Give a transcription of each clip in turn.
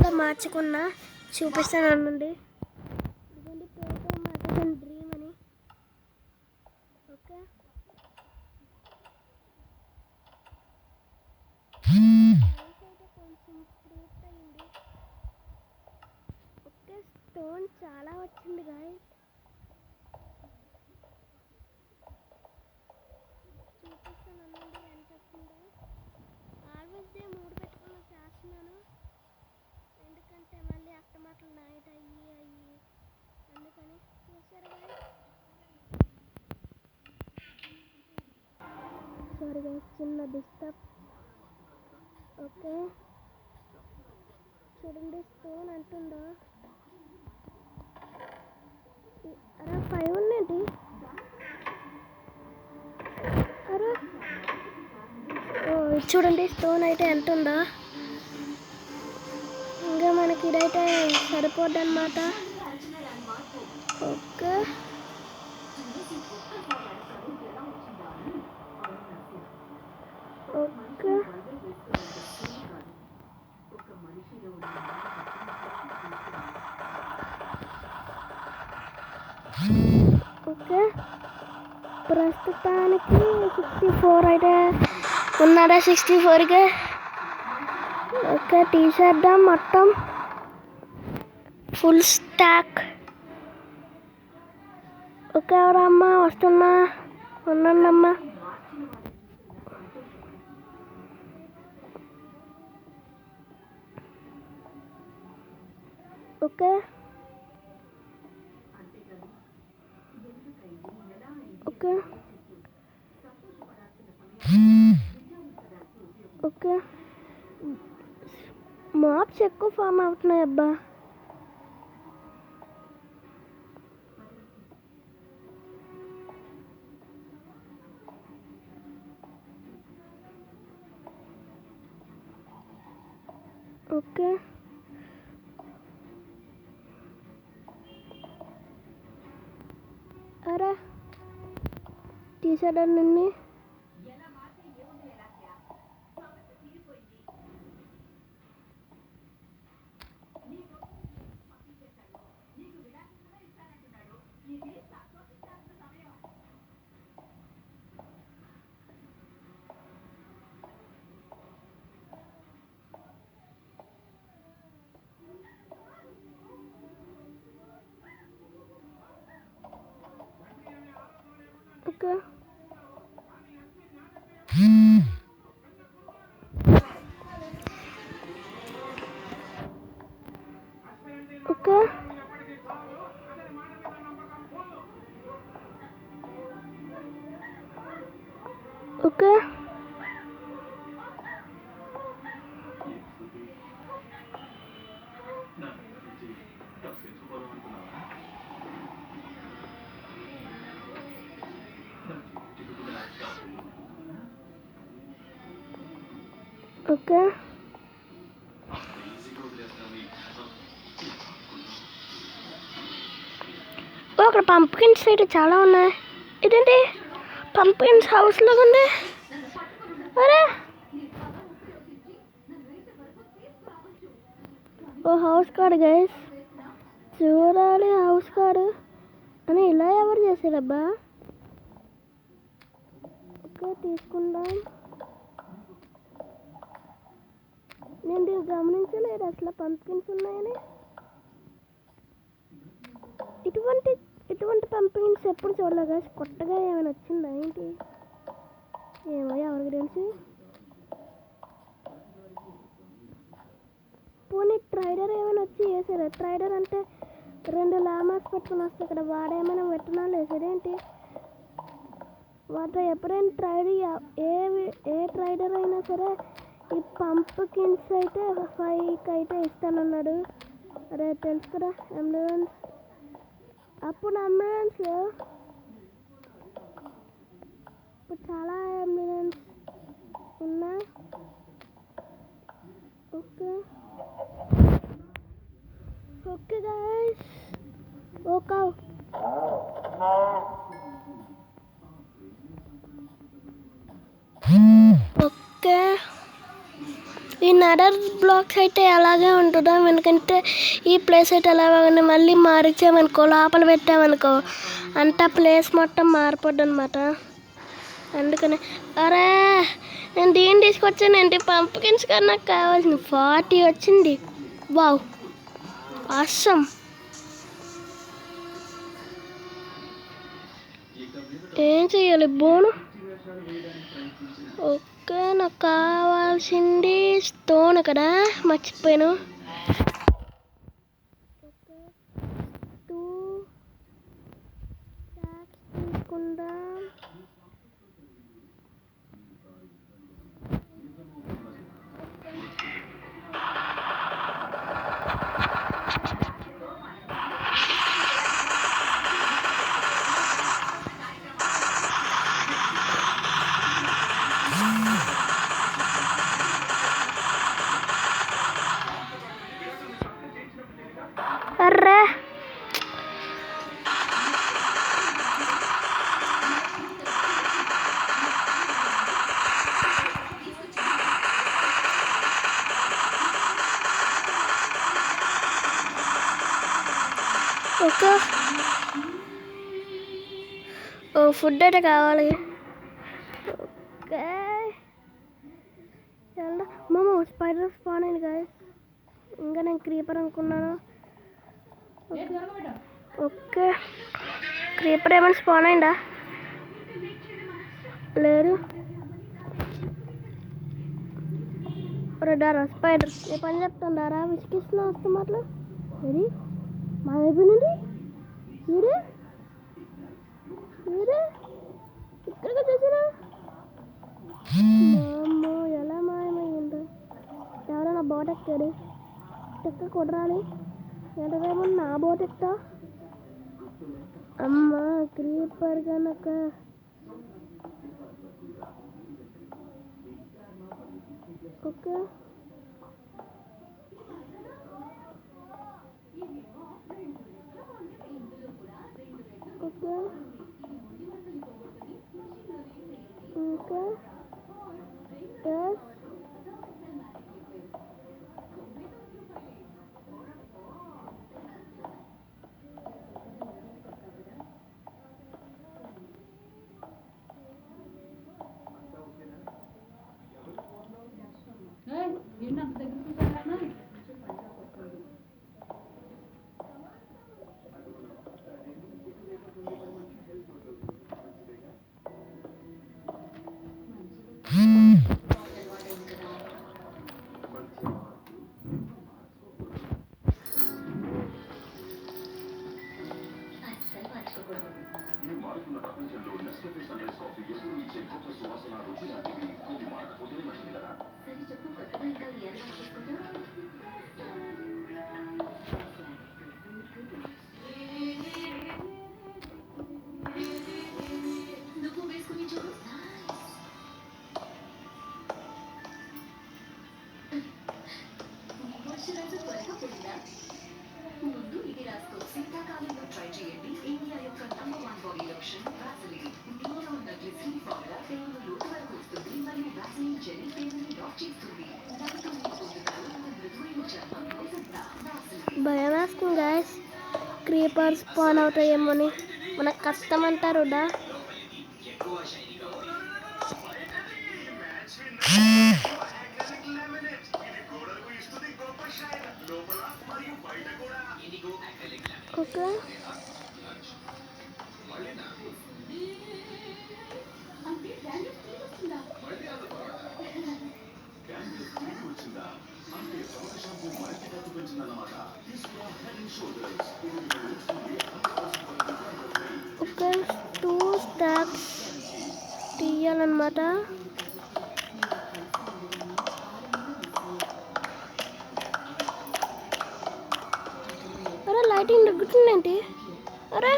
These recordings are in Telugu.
కూడా మార్చుకున్నా, చూపిస్తాను అనండి. ఇదిగోండి పేరుతో మార్చేసాను డ్రీమ్ అని. ఓకే, అయితే కొంచెం ఫ్రూట్ అయింది. ఓకే, స్టోన్ చాలా వచ్చింది గాయ్స్. చూపిస్తాను అనండి ఎంత వచ్చిందో. ఆల్వేస్ డే 3 పెట్టుకుని చేస్తున్నాను, ఎందుకంటే మళ్ళీ అస్తమాటలు నైట్ అయ్యి అందుకని. చూసారు గాయ్స్, సారీ గాయ్స్, చిన్న డిస్టర్బ్. ఓకే, చూడండి స్టోన్ అంటుందో. అరే 5 ఉన్నది. అరే చూడండి స్టోన్ అయితే ఎంత ఉందో. ఇంకా మనకి ఇదైతే సరిపోద్ది అన్నమాట. ఓకే, ఓకే, ఓకే, ప్రస్తుతానికి 64 అయితే ఉన్నారా? 64కే. ఓకే, తీసేద్దాం మొత్తం ఫుల్ స్టాక్. ఓకే, ఎవరమ్మా వస్తున్నా, ఉన్నానమ్మా. ఓకే, ఓకే, ఓకే, మాప్స్ ఎక్కువ ఫామ్ అవుతున్నాయి అబ్బా. ఓకే, అరే తీసాడా నిన్ను? ఓకే, ఓకే, ఓకే, ఓకే, అక్కడ పంప్కిన్స్ అయితే చాలా ఉన్నాయి. ఇదేంటి పంప్కిన్స్ హౌస్ లాగా ఉంది. అరే ఓ హౌస్ కాడు గైస్, చూడాలి హౌస్ కాడు అని. ఇలా ఎవరు చేశారబ్బా? ఓకే, తీసుకుందాం. నేను గమనించలేదు అసలు పంప్కిన్స్ ఉన్నాయని. ఇటువంటి పంప్కిన్స్ ఎప్పుడు చూడలేదు గైస్. కొత్తగా ఏమైనా వచ్చిందా ఏంటి? ఏమో, ఎవరికి తెలుసు. పోనీ ట్రైడర్ ఏమైనా వచ్చి వేసారా? ట్రైడర్ అంటే 2 లామాస్ పెట్టుకుని వస్తే ఇక్కడ వాడేమైనా విత్తనాలు వేసాడేంటి? వాటిలో ఎప్పుడైనా ఏ ట్రైడర్ అయినా సరే ఈ పంప్కిన్స్ అయితే 5కి అయితే ఇస్తానన్నాడు. అరే తెలుసు కదా, అంబులెన్స్. అప్పుడు అంబులెన్స్ ఇప్పుడు చాలా అంబులెన్స్ ఉన్నా. Okay, okay guys. Okay, okay, ఈ నడర్ బ్లాక్స్ అయితే అలాగే ఉంటుందా, ఎందుకంటే ఈ ప్లేస్ అయితే అలాగే మళ్ళీ మారిచ్చామనుకో, లోపల పెట్టామనుకో అంతా ప్లేస్ మొత్తం మారిపోద్ది అనమాట. అందుకని అరే నేను దీన్ని తీసుకొచ్చానండి, పంప్కిన్స్ కన్నా నాకు కావాల్సింది 40 వచ్చింది. Wow awesome. ఏం చెయ్యాలి బోను? ఓకే నాకు కావాల్సింది స్టోన్ కదా, మర్చిపోయాను. ఓకే 2 స్టాక్స్ తీసుకుందాం. అర్రే ఓకే ఫుడ్ అయితే కావాలి. ఓకే చాలా మామ స్పైడర్ స్పాన్ అయింది గాయస్. ఇంకా నేను క్రీపర్ అనుకున్నాను. ఓకే క్రీపర్ ఏమైనా స్పాన్ అయిందా? లేదు. డారా స్పైడర్ ఏ పని చెప్తాను డారా, విసిగిస్తున్నా వస్తాం అట్లా. ఏది మాయమైపోయినండి, మీరే మీరే ఇక్కడికి వచ్చేసారా? అమ్మో ఎలా మాయమైందో. ఎవరైనా బోట్ ఎక్కాడు, ఎక్క కొడరాలి. ఎంతసేపు నా బోట్ ఎక్కుతా. అమ్మ క్రీపర్ కనుక ఓకే ఓకే ఓకే ఎస్ భయం వేస్తుంది గాయస్, క్రీపర్ స్పాన్ అవుతాయేమోని. మనకు కష్టం అంటారు డా. ఓకే ఓకే 2 స్టాక్స్ తీయాలన్నమాట. అరే లైటింగ్ తగ్గుతుందేంటి? అరే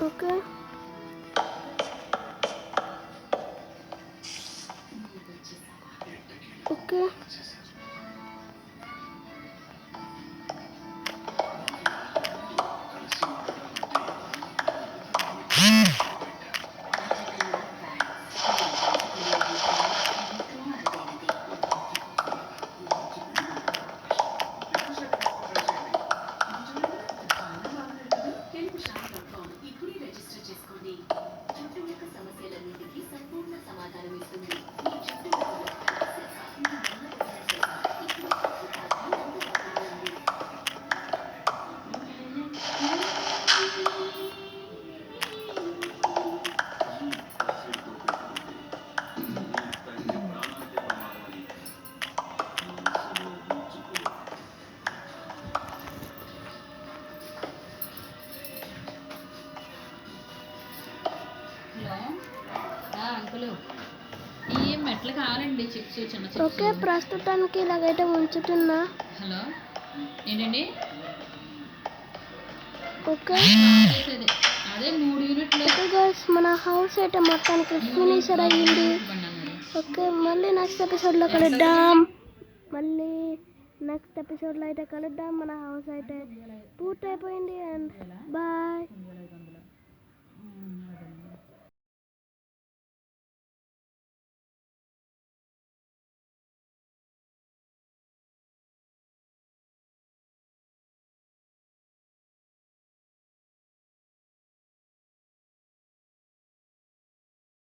ఓకే ఓకే కావాలండి చిప్స్, చిన్న చిప్స్. ఓకే, ప్రస్తుతానికి ఇలాగైతే ఉంచుతున్నా. హలో ఏంటండి? ఓకే అదే 3 యూనిట్లు. ఓకే గైస్, మన హౌస్ అయితే మొత్తానికి ఫినిషర్ అయ్యింది. ఓకే, మళ్ళీ నెక్స్ట్ ఎపిసోడ్లో కలుద్దాం. మన హౌస్ అయితే పూర్తయిపోయింది. And bye.